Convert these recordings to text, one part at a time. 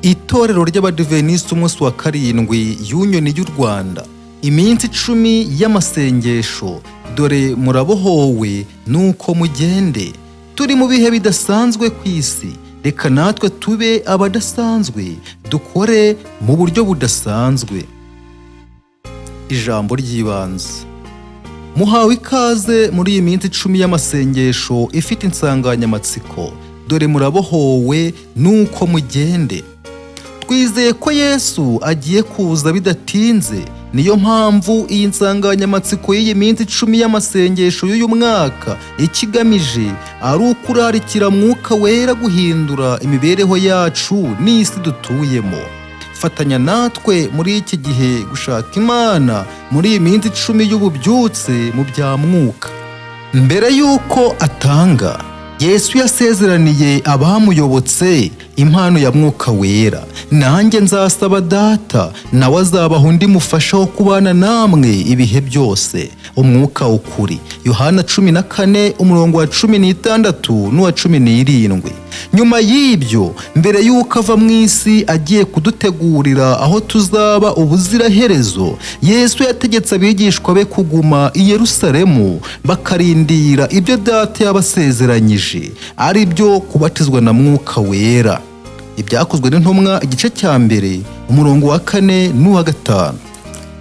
Itorero ry'Abadiventisiti umunsi wa karindwi y'Union y'u Rwanda, iminsi 10 y'amasengesho. Dore murabohowe nuko mugende. Turi mu bihe bidasanzwe ku isi, reka natwe tube abadasanzwe, dukore mu buryo budasanzwe. Ijambo ry'Ibanze. Muhawe ikaze muri iyi minsi 10 y'amasengesho ifite insanganyamatsiko, dore murabohowe nuko mugende. Twizeye ko Yesu agiye kuza bidatinze, niyo mpamvu iyi nsanganyamatsiko y'iyi minsi 10 y'amasengesho y'uyu mwaka ikigamije ari ukurarikira Mwuka Wera guhindura imibereho yacu n'isi dutuyemo. Fatanya natwe muri iki gihe gushaka Imana muri iyi minsi 10 y'ububyutse mu bya Mwuka. Mbere y'uko atanga, Yesu yasezeraniye abamuyobotse impano ya Mwuka Wera. Nanjye nzasaba Data, nawe azabaha undi mufasha wo kubana namwe ibihe byose, umwuka ukuri. Yohana 14:16 n'uwa 17. Nyuma y'ibyo, mbere y'uko ava mu isi agiye kudutegurira aho tuzaba ubuziraherezo, Yesu yategetse abigishwa be kuguma i Yerusalemu bakarindira ibyo Data yabasezeranyije, ari byo kubatizwa na Mwuka Wera. Ibyakozwe n'intumwa igice cya 1 umurongo wa 4 n'uwa 5.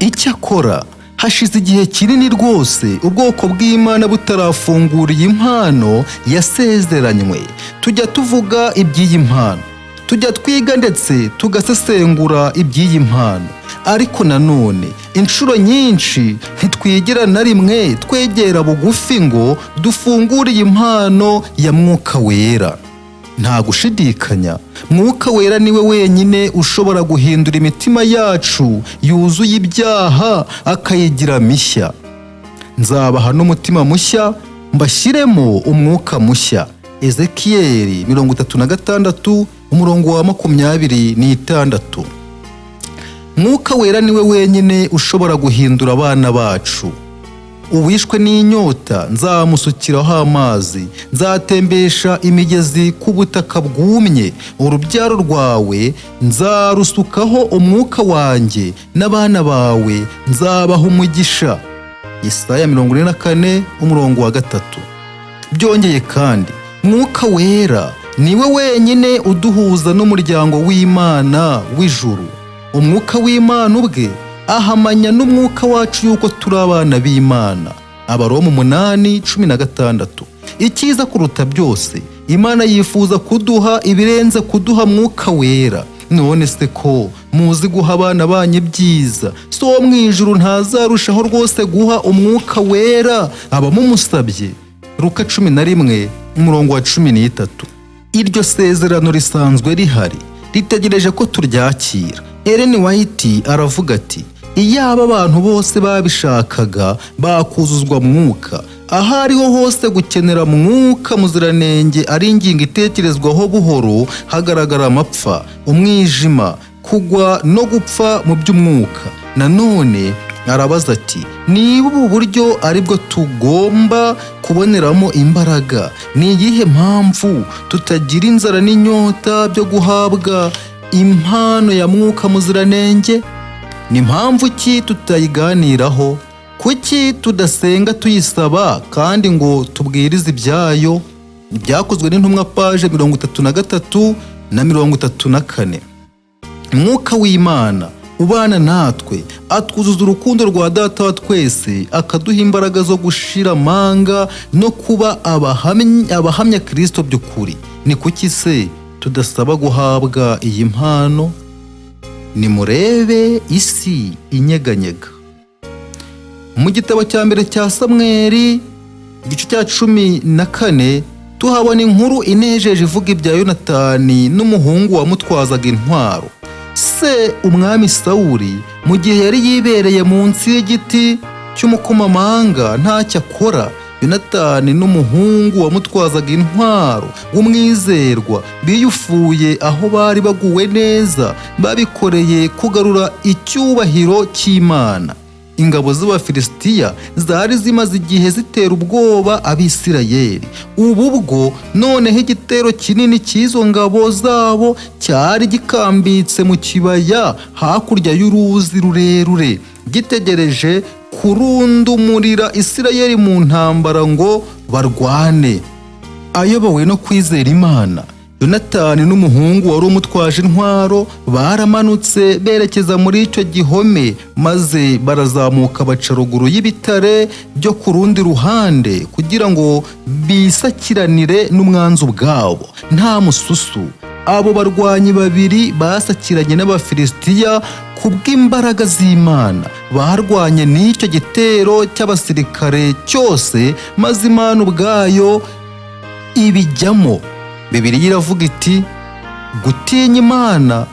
Icyakora hashize igihe kinini rwose ubwoko bw'Imana butarafungura iyi mpano yasezeranywe. Tujya tuvuga iby'iyi mpano, tujya twiga ndetse tugasesengura iby'iyi mpano, ariko nanone inshuro nyinshi ntitwigira na rimwe twegera bugufi ngo dufungure iyi mpano ya Mwuka Wera. Nta gushidikanya, Mwuka Wera niwe wenyine ushobora guhindura imitima yacu yuzuye ibyaha akayigira mishya. Nzabaha n'umutima mushya, mbashyiremo umwuka mushya. Ezekiyeli 36 umurongo wa 26. Mwuka Wera niwe wenyine ushobora guhindura abana bacu. Uwishwe n'inyota nzamusukiraho amazi, nzatembesha imigezi ku butaka bwumye. Urubyaro rwawe nzarusukaho umwuka wanjye, n'abana bawe nzabaha umugisha. Yesaya 44 umurongo wa 3. Byongeye kandi, Mwuka Wera niwe wenyine uduhuza n'umuryango w'Imana w'ijuru. Umwuka w'Imana ubwe ahamanya n'umwuka wacu yuko turi abana b'Imana. Abaroma 8:16. Icyiza kuruta byose, Imana yifuza kuduha ibirenze kuduha Mwuka Wera. None se ko muzi guha abana banyu ibyiza, so wo mu ijuru ntazarushaho rwose guha Umwuka Wera abamumusabye? Luka 11 umurongo wa 13. Iryo sezerano risanzwe rihari, ritegereje ko turyakira. Ellen White aravuga ati, iyaba abantu bose babishakaga bakuzuzwa Mwuka, ahariho hose gukenera Mwuka Muziranenge ari ingingo itekerezwaho buhoro, hagaragara amapfa, umwijima, kugwa no gupfa mu by'umwuka. Nanone arabaza ati, niba ubu buryo aribwo tugomba kuboneramo imbaraga, ni iyihe mpamvu tutagira inzara n'inyota byo guhabwa impano ya Mwuka Muziranenge? Ni mpamvu ki tutayiganiraho? Kuki tudasenga tuyisaba kandi ngo tubwirize ibyayo? Ibyakozwe n'intumwa page 33 na 34. Mwuka w'Imana ubana natwe, atwuzuza urukundo rwa Data wa twese, akaduha imbaraga zo gushira amanga no kuba abahamya Kristo by'ukuri. Ni kuki se tudasaba guhabwa iyi mpano? Nimurebe isi inyeganyega. Mu gitabo cya mbere cya Samweli igice cya 14 tuhabona inkuru inejeje ivuga ibya Yonatani n'umuhungu wamutwazaga intwaro. Se umwami Sawuli mu gihe yari yibereye munsi y'igiti cy'umukomamanga ntacyo akora, Yonatani n'umuhungu wamutwazaga intwaro w'umwizerwa biyufuye aho bari baguwe neza, babikoreye kugarura icyubahiro cy'Imana. ingabo z'Abafilisitiya zari zimaze igihe zitera ubwoba Abisirayeli. Ubu bwo noneho igitero kinini cy'izo ngabo zabo cyari gikambitse mu kibaya hakurya y'uruzi rurerure, gitegereje kurundumurira Isirayeli mu ntambara ngo barwane. Ayobowe no kwizera Imana, Yonatani n'umuhungu wari umutwaje intwaro baramanutse berekeza muri icyo gihome, maze barazamuka baca ruguru y'ibitare byo ku rundi ruhande kugira ngo bisakiranire n'umwanzi ubwabo nta mususu. Abo barwanyi babiri basakiranye n'Abafilisitiya kubw'imbaraga z'Imana, barwanye n'icyo gitero cy'abasirikare cyose, maze Imana ubwayo ibijyamo. Bibiliya iravuga iti, gutinya Imana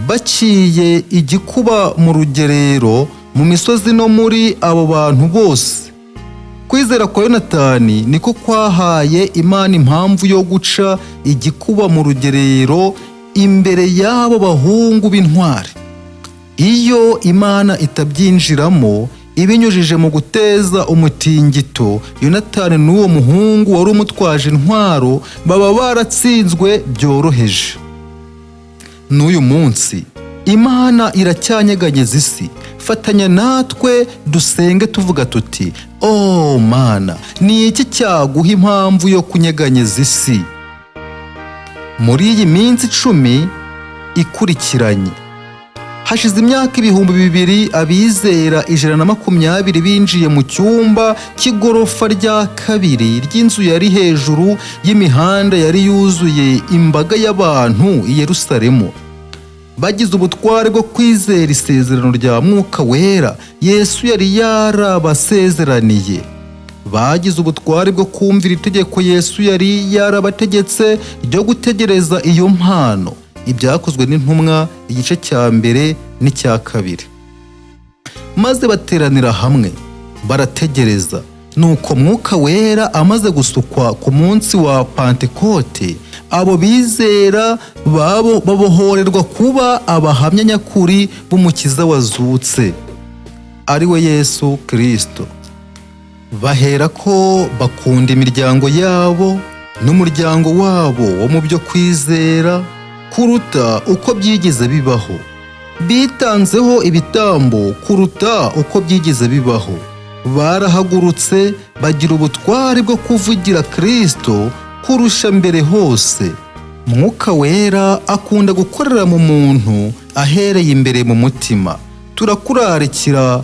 baciye igikuba mu rugerero, mu misozi no muri abo bantu bose. Kwizera kwa Yonatani niko kwahaye Imana impamvu yo guca igikuba mu rugerero imbere y'abo bahungu b'intwari. Iyo Imana itabyinjiramo ibinyujije mu guteza umutingito, Yonatani n'uwo muhungu wari umutwaje intwaro baba baratsinzwe byoroheje. N'uyu munsi Imana iracyanyeganyeza isi. Fatanya natwe dusenge tuvuga tuti, "Oh Mana, ni iki cyaguha impamvu yo kunyeganyeza isi?" Muri iyi minsi 10 ikurikiranye, hashize imyaka 2000 abizera 120 binjiye mu cyumba cy'igorofa rya kabiri ry'inzu yari hejuru y'imihanda yari yuzuye imbaga y'abantu i Yerusalemu. Bagize ubutware bwo kwizera isezerano rya Mwuka Wera Yesu yari yarabasezeraniye. Bagize ubutware bwo kumvira itegeko Yesu yari yarabategetse ryo gutegereza iyo mpano. Ibyakozwe n'intumwa igice cya 1 n'icya 2. Maze bateranira hamwe barategereza. Nuko Mwuka Wera amaze gusukwa ku munsi wa Pantekote, abo bizera babohorerwa kuba abahamya nyakuri b'Umukiza wazutse, ari we Yesu Kristo. Bahera ko bakunda imiryango yabo n'umuryango wabo wo mu byo kwizera kuruta uko byigeze bibaho. Bitanzeho ibitambo kuruta uko byigeze bibaho. Barahagurutse bagira ubutware bwo kuvugira Kristo kurusha mbere hose. Mwuka Wera akunda gukorera mu muntu ahereye imbere mu mutima. Turakurarikira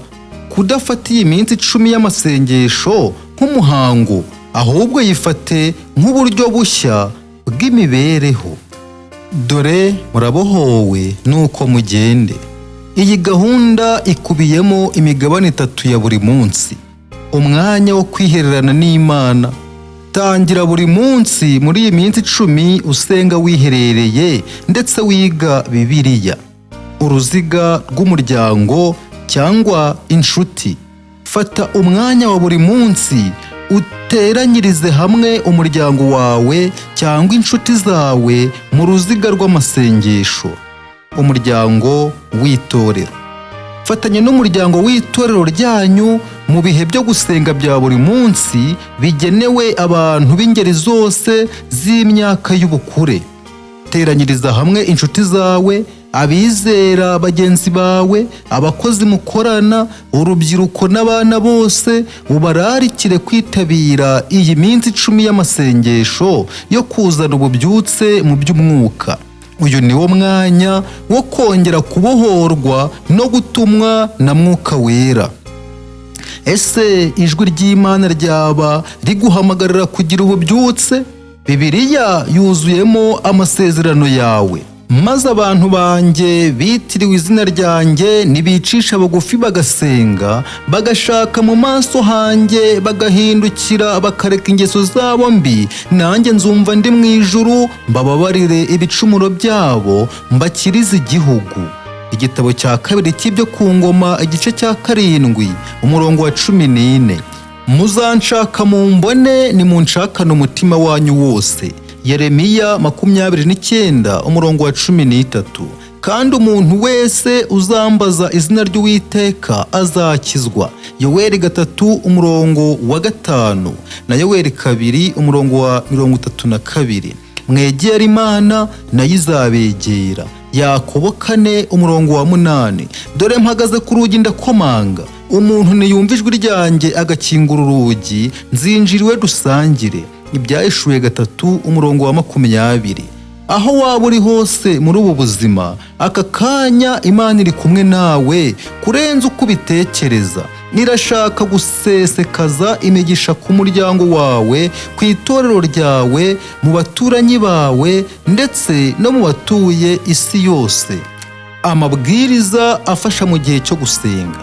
kudafata iyi minsi 10 y'amasengesho nk'umuhango, ahubwo yifate nk'uburyo bushya bw'imibereho. Dore murabohowe nuko mugende. Iyi gahunda ikubiyemo imigabane 3 ya buri munsi. Umwanya wo kwihererana n'Imana. Tangira buri munsi muri iyi minsi 10 usenga wiherereye ndetse wiga Bibiliya. Uruziga rw'umuryango cyangwa inshuti. Fata umwanya wa buri munsi uteranyirize hamwe umuryango wawe cyangwa inshuti zawe mu ruziga rw'amasengesho. Umuryango w'itorero. Fatanya n'umuryango w'itorero ryanyu mu bihe byo gusenga bya buri munsi bigenewe abantu b'ingeri zose z'imyaka y'ubukure. Teranyiriza hamwe inshuti zawe, abizera bagenzi bawe, abakozi mukorana, urubyiruko n'abana bose, ubararikire kwitabira iyi minsi 10 y'amasengesho yo kuzana ububyutse mu by'umwuka. Uyu ni wo mwanya wo kongera kubohorwa no gutumwa na Mwuka Wera. Ese ijwi ry'Imana ryaba riguhamagarira kugira ububyutse? Bibiliya yuzuyemo amasezerano yawe. Maze abantu banjye bitiriwe izina ryanjye nibicisha bugufi bagasenga, bagashaka mu maso hanjye, bagahindukira bakareka ingeso zabo mbi, nanjye nzumva ndi mu ijuru mbababarire ibicumuro byabo, mbakirize igihugu. Igitabo cya 2 cy'ibyo ku ngoma igice cya 7 umurongo wa 14. Muzanshaka mumbone nimunshakane umutima wanyu wose. Yeremiya 29 umurongo wa 13. kandi umuntu wese uzambaza izina ry'Uwiteka azakizwa. Yoweri 3:5 na Yoweri 2:32. Mwegera Imana nayo izabegera. Yakobo 4:8. Dore mpagaze ku rugi ndakomanga, umuntu niyumva ijwi ryanjye agakingura urugi, nzinjira iwe dusangire. Ibyahishuwe 3:20. Aho waba uri hose muri ubu buzima, aka kanya Imana iri kumwe nawe kurenza uko ubitekereza. Irashaka gusesekaza imigisha ku muryango wawe, ku itorero ryawe, mu baturanyi bawe ndetse no mu batuye isi yose. Amabwiriza afasha mu gihe cyo gusenga: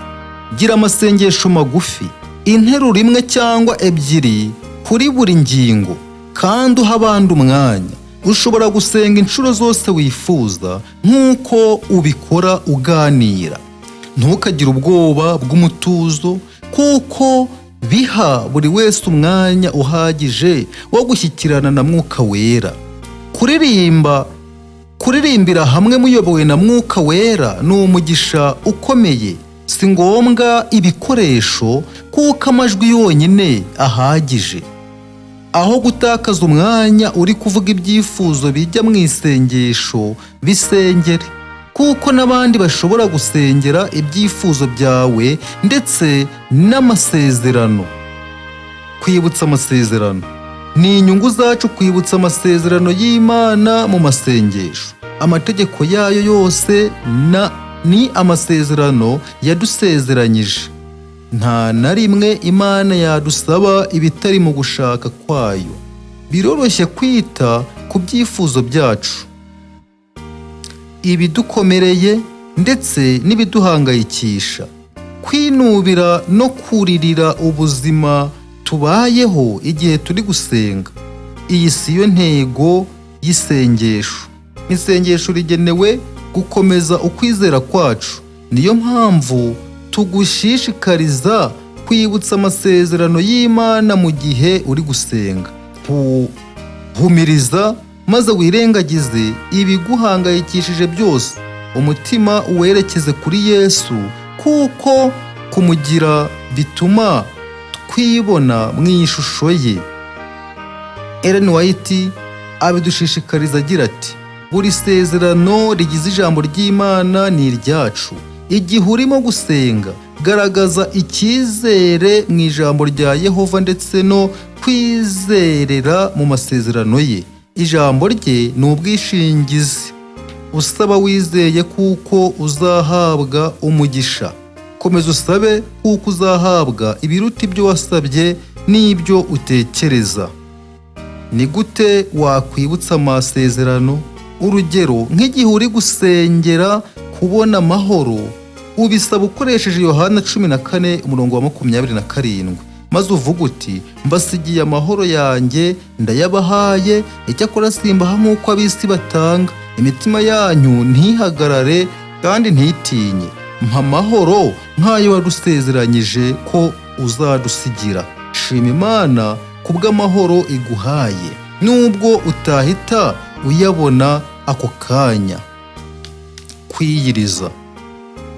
gira amasengesho magufi, interuro 1 cyangwa 2 kuri buri ngingo, kandi uha abandi umwanya. Ushobora gusenga inshuro zose wifuza nk'uko ubikora uganira. Ntukagire ubwoba bw'umutuzo, kuko biha buri wese umwanya uhagije wo gushyikirana na Mwuka Wera. Kuririmbira hamwe muyobowe na Mwuka Wera ni umugisha ukomeye. Si ngombwa ibikoresho, kuko amajwi yonyine ahagije. Aho gutakaza umwanya uri kuvuga ibyifuzo bijya mu isengesho, bisengere, kuko n'abandi bashobora gusengera ibyifuzo byawe ndetse n'amasezerano. Kwibutsa amasezerano: ni inyungu zacu kwibutsa amasezerano y'Imana mu masengesho. Amategeko yayo yose ni amasezerano yadusezeranyije. Nta na rimwe Imana yadusaba ibitari mu gushaka kwayo. Biroroshye kwita ku byifuzo byacu, ibidukomereye ndetse n'ibiduhangayikisha, kwinubira no kuririra ubuzima tubayeho igihe turi gusenga. Iyi si yo ntego y'isengesho. Isengesho rigenewe gukomeza ukwizera kwacu. Niyo mpamvu tugushishikariza kwibutsa amasezerano y'Imana mu gihe uri gusenga. Humiriza maze wirengagize ibiguhangayikishije byose, umutima uwerekeze kuri Yesu, kuko kumugira bituma twibona mu ishusho ye. Ellen White abidushishikariza agira ati: buri sezerano rigize ijambo ry'Imana ni iryacu. Igihe urimo gusenga, garagaza icyizere mu ijambo rya Yehova ndetse no kwizerera mu masezerano ye. Ijambo rye ni ubwishingizi. Usaba wizeye, kuko uzahabwa umugisha. Komeza usabe, kuko uzahabwa ibiruta ibyo wasabye n'ibyo utekereza. Ni gute wakwibutsa amasezerano? Urugero, nk'igihe uri gusengera kubona amahoro, ubisaba ukoresheje Yohana 14:27, maze uvuga uti: mbasigiye amahoro yanjye ndayabahaye, icyakora simbaha nk'uko ab'isi batanga. Imitima yanyu ntihagarare kandi ntitinye. Mpa amahoro nk'ayo wadusezeranyije ko uzadusigira. Shima Imana kubw'amahoro iguhaye, nubwo utahita uyabona ako kanya. Kwiyiriza: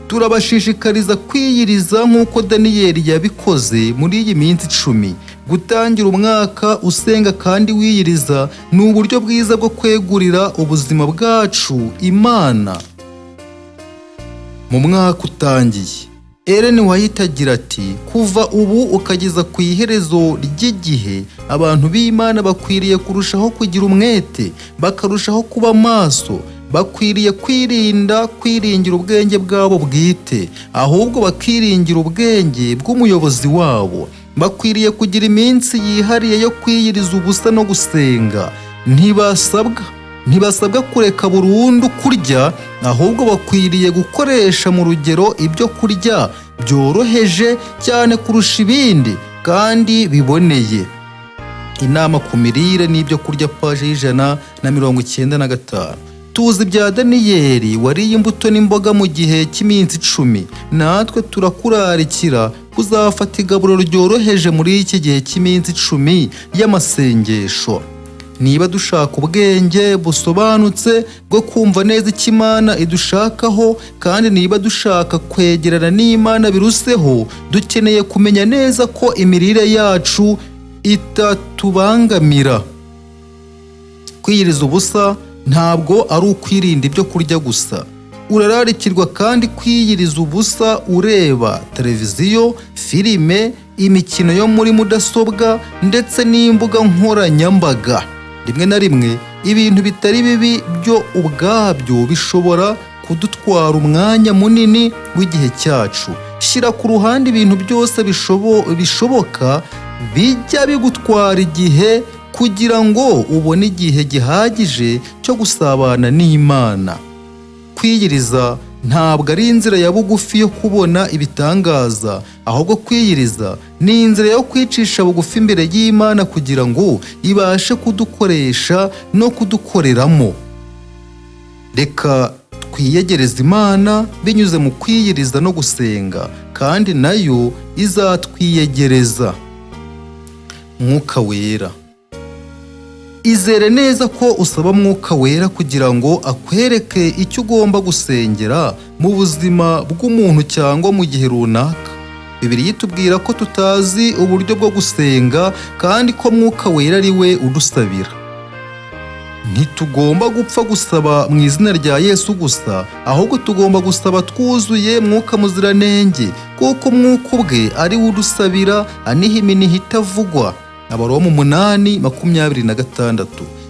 turabashishikariza kwiyiriza nk'uko Daniyeli yabikoze muri iyi minsi 10. Gutangira umwaka usenga kandi wiyiriza ni uburyo bwiza bwo kwegurira ubuzima bwacu Imana. Mu mwaka utangiye, Ellen White agira ati: kuva ubu ukageza ku iherezo ry'igihe, abantu b'Imana bakwiriye kurushaho kugira umwete, bakarushaho kuba maso. Bakwiriye kwiringira ubwenge bwabo bwite, ahubwo bakiringira ubwenge bw'umuyobozi wabo. Bakwiriye kugira iminsi yihariye yo kwiyiriza ubusa no gusenga. Ntibasabwa kureka burundu kurya, ahubwo bakwiriye gukoresha mu rugero ibyo kurya byoroheje cyane kurusha ibindi kandi biboneye. Inama ku mirire n'ibyo kurya, paje y'195. Tuzi ibya Daniyeli wariye imbuto n'imboga mu gihe cy'iminsi 10. Natwe turakurarikira kuzafata igaburo ryoroheje muri iki gihe cy'iminsi 10 y'amasengesho. niba dushaka ubwenge busobanutse bwo kumva neza icyo Imana idushakaho, kandi niba dushaka kwegerana n'Imana biruseho, dukeneye kumenya neza ko imirire yacu itatubangamira. Kwiyiriza ubusa ntabwo ari ukwirinda ibyo kurya gusa. Urararikirwa kandi kwiyiriza ubusa ureba televiziyo, filime, imikino yo muri mudasobwa ndetse n'imbuga nkoranyambaga. Rimwe na rimwe ibintu bitari bibi byo ubwabyo bishobora kudutwara umwanya munini w'igihe cyacu. Shyira ku ruhande ibintu byose bishoboka bijya bigutwara igihe kugira ngo ubone igihe gihagije cyo gusabana n'Imana. Kwiyiriza ntabwo ari inzira ya bugufi yo kubona ibitangaza, ahubwo kwiyiriza ni inzira yo kwicisha bugufi imbere y'Imana kugira ngo ibashe kudukoresha no kudukoreramo. Reka twiyegereze Imana binyuze mu kwiyiriza no gusenga, kandi nayo izatwiyegereza. Mwuka Wera. Izere neza ko usaba Mwuka Wera kugira ngo akwereke icyo ugomba gusengera mu buzima bw'umuntu cyangwa mu gihe runaka. Bibiliya itubwira ko tutazi uburyo bwo gusenga kandi ko Mwuka Wera ari we udusabira. Ntitugomba gupfa gusaba mu izina rya Yesu gusa, ahubwo tugomba gusaba twuzuye Mwuka Muziranenge, kuko Mwuka ubwe ari we udusabira aniha iminiho itavugwa. Abaroma 8:26.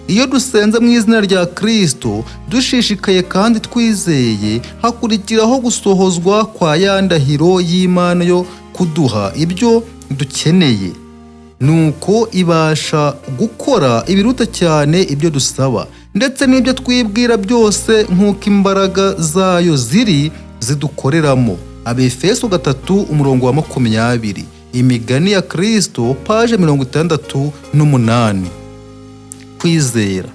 Iyo dusenze mu izina rya Kristo dushishikaye kandi twizeye, hakurikiraho gusohozwa kwa ya ndahiro y'Imana yo kuduha ibyo dukeneye. Nuko ibasha gukora ibiruta cyane ibyo dusaba ndetse n'ibyo twibwira byose nk'uko imbaraga zayo zidukoreramo. Abefeso 3:20. Imigani ya Kristo, paje 68. Kwizera.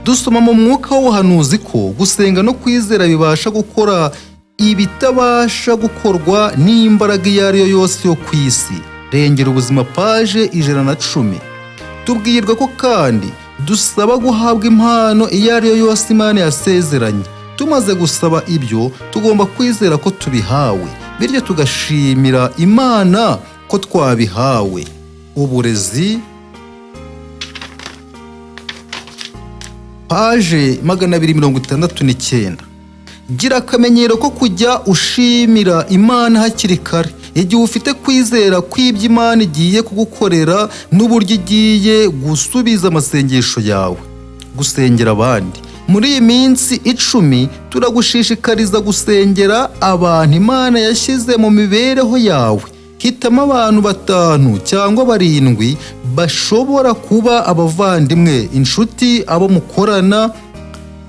Dusoma mu mwuka w'ubuhanuzi ko gusenga no kwizera bibasha gukora ibitabasha gukorwa n'imbaraga iyo ari yo yose yo ku isi. Rengera ubuzima, paje 110. Tubwirwa ko kandi dusaba guhabwa impano iyo ari yo yose Imana yasezeranye. Tumaze gusaba ibyo, tugomba kwizera ko tubihawe, bityo tugashimira Imana ko twabihawe. Uburezi, paje 269. Gira akamenyero ko kujya ushimira Imana hakiri kare igihe ufite kwizera kw'ibyo Imana igiye kugukorera n'uburyo igiye gusubiza amasengesho yawe. Gusengera abandi. Muri iyi minsi 10 turagushishikariza gusengera abantu Imana yashyize mu mibereho yawe. Hitamo abantu 5 cyangwa 7 bashobora kuba abavandimwe, inshuti, abo mukorana.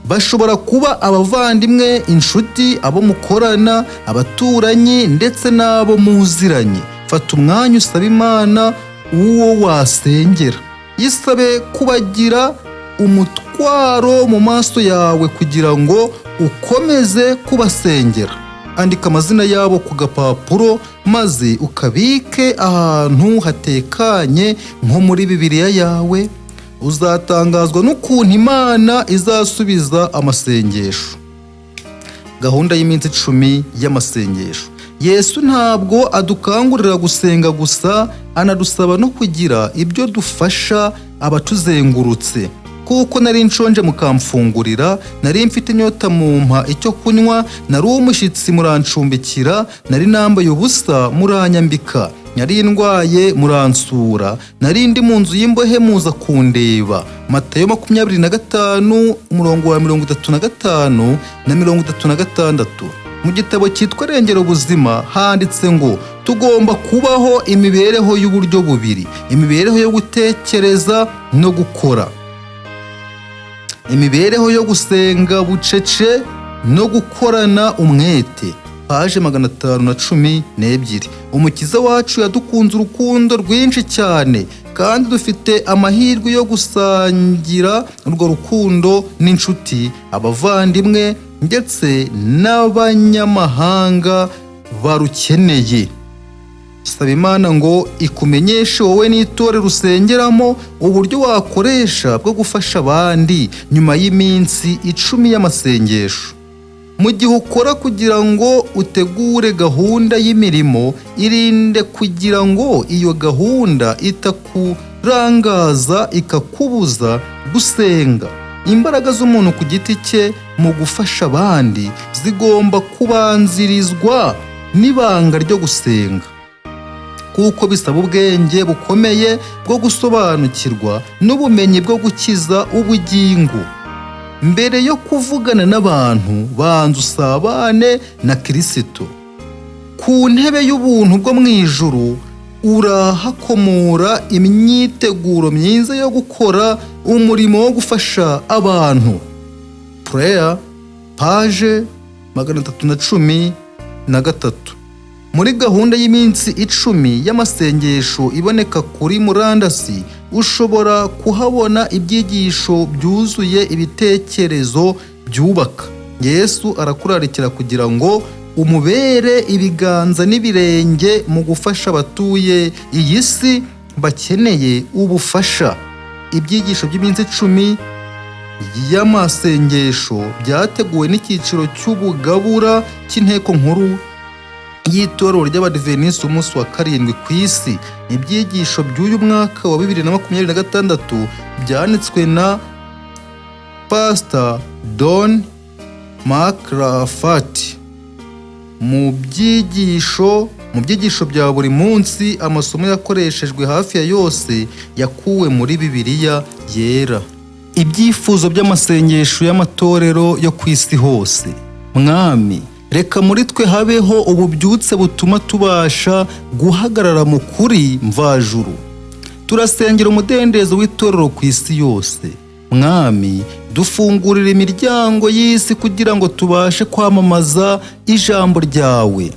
Bashobora kuba abavandimwe, inshuti, abo mukorana, abaturanyi ndetse n'abo muziranye. Fata umwanya usaba Imana uwo wasengera. Yisabe kubagira umutwaro mu maso yawe kugira ngo ukomeze kubasengera. Andika amazina yabo ku gapapuro maze ukabike ahantu hatekanye nko muri Bibiliya yawe. Uzatangazwa n'ukuntu Imana izasubiza amasengesho. Gahunda y'iminsi 10 y'amasengesho. Yesu ntabwo adukangurira gusenga gusa, anadusaba no kugira ibyo dufasha abatuzengurutse. Kuko nari nshonje mukamfungurira, nari mfite inyota mumpa icyo kunywa, nari umushyitsi murancumbikira, nari nambaye ubusa muranyambika, nari ndwaye muransura, nari ndi mu nzu y'imbohe muza kundeba. Matayo 25:35 na 36. Mu gitabo cyitwa Rengera ubuzima handitse ngo tugomba kubaho imibereho y'uburyo bubiri: imibereho yo gutekereza no gukora, imibereho yo gusenga bucece no gukorana umwete. Paje 512. Umukiza wacu yadukunze urukundo rwinshi cyane, kandi dufite amahirwe yo gusangira urwo rukundo n'inshuti, abavandimwe ndetse n'abanyamahanga barukeneye. saba Imana ngo ikumenyeshe wowe n'itorero usengeramo uburyo wakoresha bwo gufasha abandi nyuma y'iminsi 10 y'amasengesho. Mu gihe ukora kugira ngo utegure gahunda y'imirimo, irinde kugira ngo iyo gahunda itakurangaza ikakubuza gusenga. Imbaraga z'umuntu ku giti cye mu gufasha abandi zigomba kubanzirizwa n'ibanga ryo gusenga, kuko bisaba ubwenge bukomeye bwo gusobanukirwa n'ubumenyi bwo gukiza ubugingo. Mbere yo kuvugana n'abantu, banza usabane na Kristo. Ku ntebe y'ubuntu bwo mu ijuru urahakomora imyiteguro myiza yo gukora umurimo wo gufasha abantu. Prayer, page 313. Muri gahunda y'iminsi 10 y'amasengesho iboneka kuri murandasi, ushobora kuhabona ibyigisho byuzuye ibitekerezo byubaka. Yesu arakurarikira kugira ngo umubere ibiganza n'ibirenge mu gufasha abatuye iyi si bakeneye ubufasha. Ibyigisho by'iminsi 10 y'amasengesho byateguwe n'icyiciro cy'ubugabura cy'inteko nkuru y'itorero ry'Abadiventisiti umunsi wa 7 ku isi. Ibyigisho by'uyu mwaka wa 2026 byanditswe na Pastor Don McLafati. Mu byigisho bya buri munsi, amasomo yakoreshejwe hafi ya yose yakuwe muri Bibiliya yera. Ibyifuzo by'amasengesho y'amatorero yo ku isi hose. Mwami, reka muri twe habeho ububyutse butuma tubasha guhagarara mu kuri mvajuru. Turasengera umudendezo w'itorero ku isi yose. Mwami, dufungurira imiryango y'isi kugira ngo tubashe kwamamaza ijambo ryawe.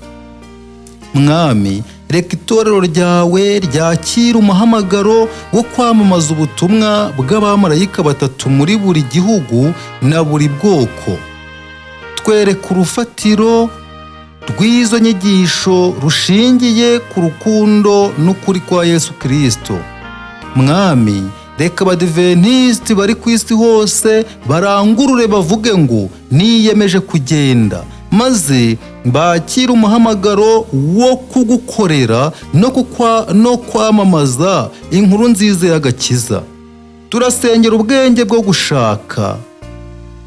Mwami, reka itorero ryawe ryakira umuhamagaro wo kwamamaza ubutumwa bw'abamarayika 3 muri buri gihugu na buri bwoko. Twereka urufatiro rw'izo nyigisho rushingiye ku rukundo n'ukuri kwa Yesu Kristo. Mwami, reka Abadiventisiti bari ku isi hose barangurure bavuge ngo niyemeje kugenda, maze bakira umuhamagaro wo kugukorera no kwamamaza inkuru nziza y'agakiza. Turasengera ubwenge bwo gushaka,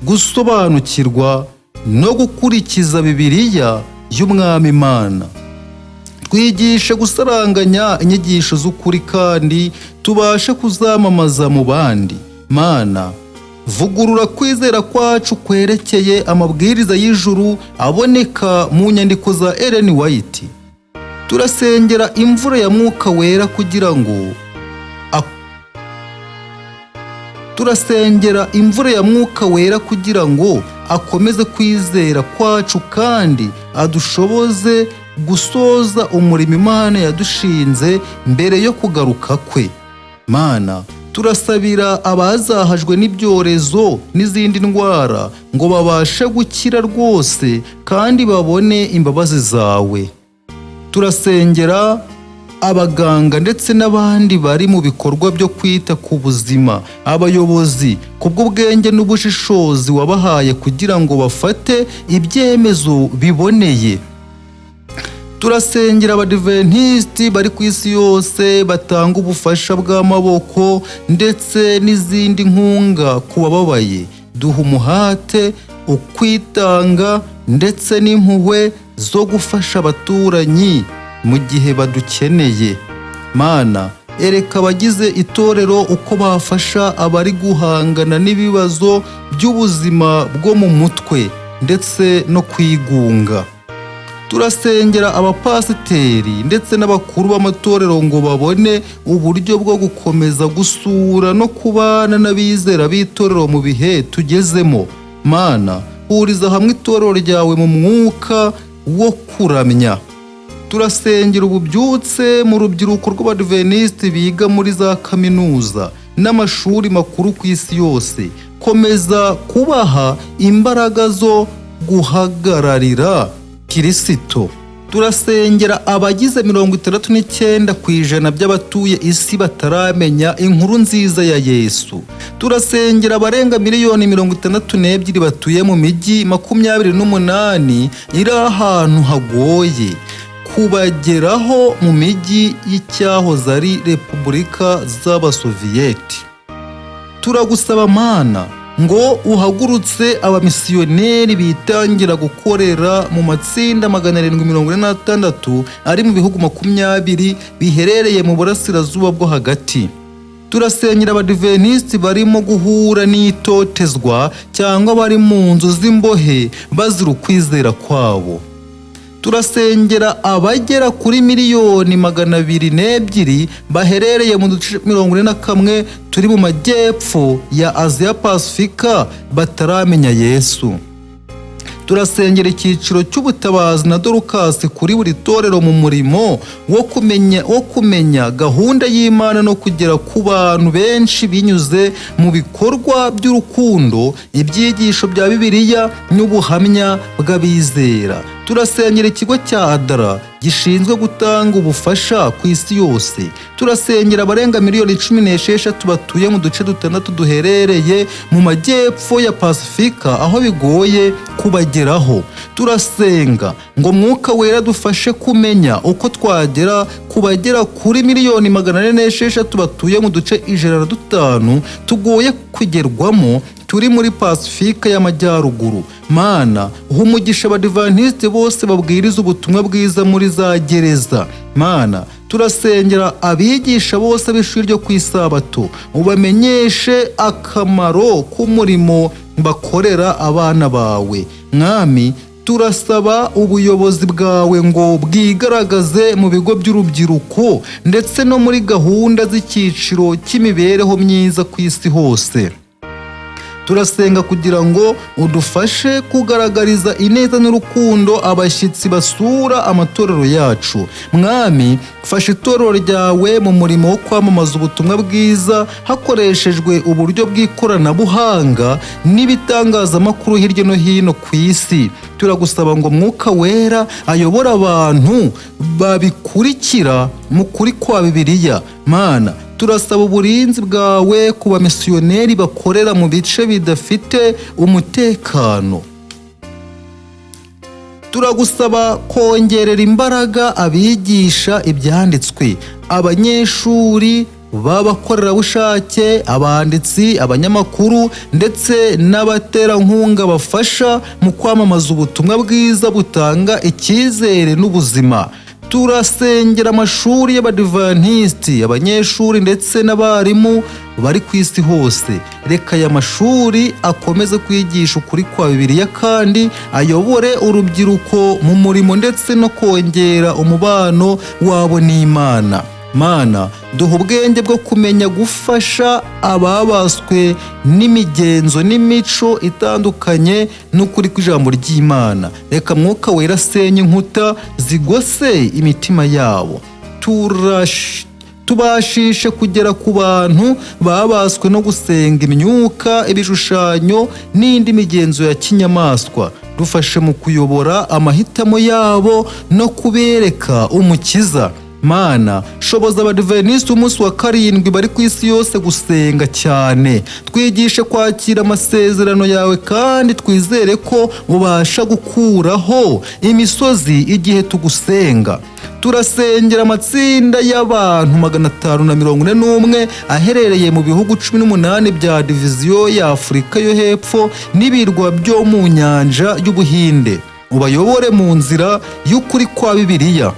gusobanukirwa no gukurikiza Bibiliya y'Umwami Imana. Twigishe gusaranganya inyigisho z'ukuri kandi tubashe kuzamamaza mu bandi. Mana, vugurura kwizera kwacu kwerekeye amabwiriza y'ijuru aboneka mu nyandiko za Ellen White. Turasengera imvura ya Mwuka Wera kugira ngo akomeze kwizera kwacu kandi adushoboze gusoza umurimo Imana yadushinze mbere yo kugaruka kwe. Mana, turasabira abazahajwe n'ibyorezo n'izindi ndwara ngo babashe gukira rwose kandi babone imbabazi zawe. Turasengera abaganga ndetse n'abandi bari mu bikorwa byo kwita ku buzima, abayobozi kubw'ubwenge n'ubushishozi wabahaye kugira ngo bafate ibyemezo biboneye. Turasengera Abadiventisiti bari ku isi yose batanga ubufasha bw'amaboko ndetse n'izindi nkunga ku bababaye. Duha umuhate, ukwitanga ndetse n'impuhwe zo gufasha abaturanyi mu gihe badukeneye. Mana, ereka abagize itorero uko bafasha abari guhangana n'ibibazo by'ubuzima bwo mu mutwe ndetse no kwigunga. Turasengera abapasiteri ndetse n'abakuru b'amatorero ngo babone uburyo bwo gukomeza gusura no kubana n'abizera b'itorero mu bihe tugezemo. Mana, huriza hamwe itorero ryawe mu mwuka wo kuramya. Turasengera ububyutse mu rubyiruko rw'Abadiventisiti biga muri za kaminuza n'amashuri makuru ku isi yose. Komeza kubaha imbaraga zo guhagararira Kristo turasengera abagize 69% by'abatuye isi bataramenya inkuru nziza ya Yesu. Turasengera abarenga miliyoni 62 batuye mu mijyi 28 iri ahantu hagoye kubageraho mu mijyi y'icyahoze ari Repubulika z'Abasoviyeti. Turagusaba Mana ngo uhagurutse abamisiyoneri bitangira gukorera mu matsinda 746 ari mu bihugu 20 biherereye mu burasirazuba bwo hagati. Turasengera abadiventisiti barimo guhura n'itotezwa cyangwa bari mu nzu z'imbohe bazira ukwizera kwabo. Turasengera abagera kuri miliyoni 202 baherereye mu duce 41 turi mu majyepfo ya Aziya Pasifika bataramenya Yesu. Turasengera icyiciro cy'ubutabazi na Dorukasi kuri buri torero mu murimo wo kumenya gahunda y'Imana no kugera ku bantu benshi binyuze mu bikorwa by'urukundo, ibyigisho bya Bibiliya n'ubuhamya bw'abizera. Turasengera ikigo cya Adara gishinzwe gutanga ubufasha ku isi yose. Turasengera abarenga miliyoni 16 batuye mu duce 6 duherereye mu majyepfo ya Pasifika aho bigoye kubageraho. Turasenga ngo Mwuka Wera dufashe kumenya uko twagera kubagera kuri miliyoni 406 batuye mu duce 105 tugoye kugerwamo turi muri Pasifika y'Amajyaruguru. Mana, umugisha abadivantisiti bose babwiriza ubutumwa bwiza muri za gereza. Mana, turasengera abigisha bose b'ishuri ryo ku Isabato, ubamenyeshe akamaro k'umurimo bakorera abana bawe. Mwami, turasaba ubuyobozi bwawe ngo bwigaragaze mu bigo by'urubyiruko ndetse no muri gahunda z'icyiciro cy'imibereho myiza ku isi hose. Turasenga kugira ngo udufashe kugaragariza ineza n'urukundo abashyitsi basura amatorero yacu. Mwami, fasha itorero ryawe mu murimo wo kwamamaza ubutumwa bwiza hakoreshejwe uburyo bw'ikoranabuhanga n'ibitangazamakuru hirya no hino ku isi. Turagusaba ngo Mwuka Wera ayobora abantu babikurikira mu kuri kwa Bibiliya. Mana, turasaba uburinzi bwawe ku bamisiyoneri bakorera mu bice bidafite umutekano. Turagusaba kongerera imbaraga abigisha ibyanditswe, abanyeshuri b'abakorerabushake, abanditsi, abanyamakuru ndetse n'abaterankunga bafasha mu kwamamaza ubutumwa bwiza butanga icyizere n'ubuzima. Turasengera amashuri y'abadivantisiti, abanyeshuri ndetse n'abarimu bari ku isi hose. Reka aya mashuri akomeze kwigisha ukuri kwa Bibiliya kandi ayobore urubyiruko mu murimo ndetse no kongera umubano wabo n'Imana. Mana, duha ubwenge bwo kumenya gufasha ababaswe n'imigenzo n'imico itandukanye n'ukuri kw'ijambo ry'Imana. Reka Mwuka Wera asenye inkuta zigose imitima yabo. Tubashishe kugera ku bantu babaswe no gusenga imyuka, ibishushanyo n'indi migenzo ya kinyamaswa. Dufashe mu kuyobora amahitamo yabo no kubereka umukiza. Mana, shoboza abadiventisiti umunsi wa 7 bari ku isi yose gusenga cyane. Twigishe kwakira amasezerano yawe kandi twizere ko ubasha gukuraho imisozi igihe tugusenga. Turasengera amatsinda y'abantu 541 aherereye mu bihugu 18 bya diviziyo ya Afurika yo hepfo n'ibirwa byo mu nyanja y'Ubuhinde. Ubayobore mu nzira y'ukuri kwa Bibiliya.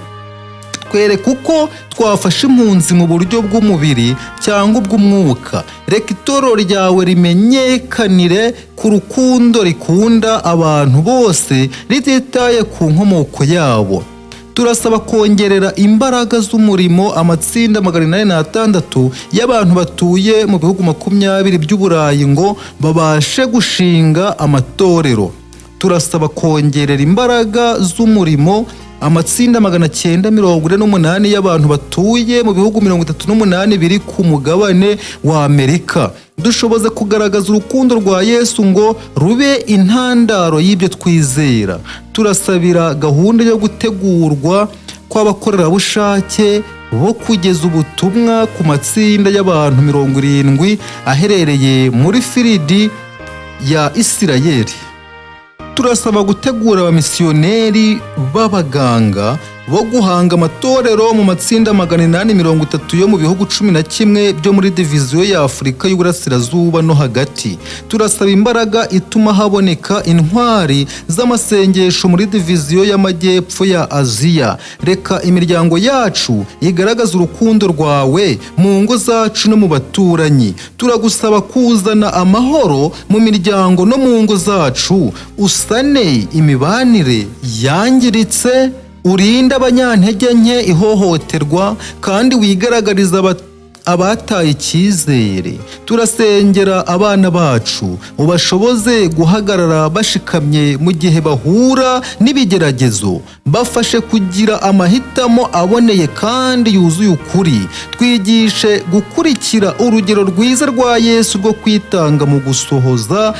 Twereke uko twafashe impunzi mu buryo bw'umubiri cyangwa ubw'umwuka. Reka itorero ryawe rimenyekanire ku rukundo rikunda abantu bose rititaye ku nkomoko yabo. Turasaba kongerera imbaraga z'umurimo amatsinda 806 y'abantu batuye mu bihugu 20 by'Uburayi ngo babashe gushinga amatorero. Turasaba kongerera imbaraga z'umurimo amatsinda 948 y'abantu batuye mu bihugu 38 biri ku mugabane wa Amerika dushoboze kugaragaza urukundo rwa Yesu ngo rube intandaro y'ibyo twizera. Turasabira gahunda yo gutegurwa kw'abakorerabushake bo kugeza ubutumwa ku matsinda y'abantu 70 aherereye muri Firidi ya Isirayeli. Turasaba gutegura abamisiyoneri b'abaganga bo guhanga amatorero mu matsinda 830 yo mu bihugu 11 byo muri diviziyo ya Afurika y'Uburasirazuba no hagati. Turasaba imbaraga ituma haboneka intwari z'amasengesho muri diviziyo y'Amajyepfo ya Aziya. Reka imiryango yacu igaragaza urukundo rwawe mu ngo zacu no mu baturanyi. Turagusaba kuzana amahoro mu miryango no mu ngo zacu, usane imibanire yangiritse, urinde abanyantege nke ihohoterwa, kandi wigaragariza abataye icyizere. Turasengera abana bacu, ubashoboze guhagarara bashikamye mu gihe bahura n'ibigeragezo, bafashe kugira amahitamo aboneye kandi yuzuye ukuri. Twigishe gukurikira urugero rwiza rwa Yesu rwo kwitanga mu gusohoza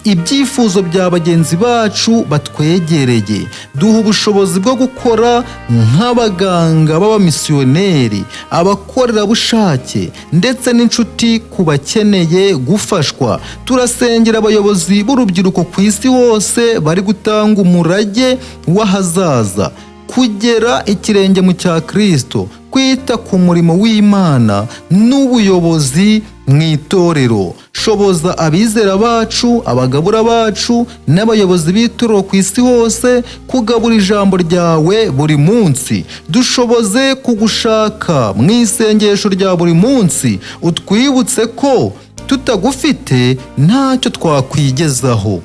ibyifuzo bya bagenzi bacu batwegereye. Duha ubushobozi bwo gukora nk'abaganga b'abamisiyoneri, abakorerabushake ndetse n'inshuti ku bakeneye gufashwa. Turasengera abayobozi b'urubyiruko ku isi hose bari gutanga umurage w'ahazaza, kugera ikirenge mu cya Kristo, kwita ku murimo w'Imana n'ubuyobozi mu itorero. Shoboza abizera bacu, abagabura bacu n'abayobozi b'itorero ku isi hose kugabura ijambo ryawe buri munsi. Dushoboze kugushaka mu isengesho rya buri munsi, utwibutse ko tutagufite ntacyo twakwigezaho.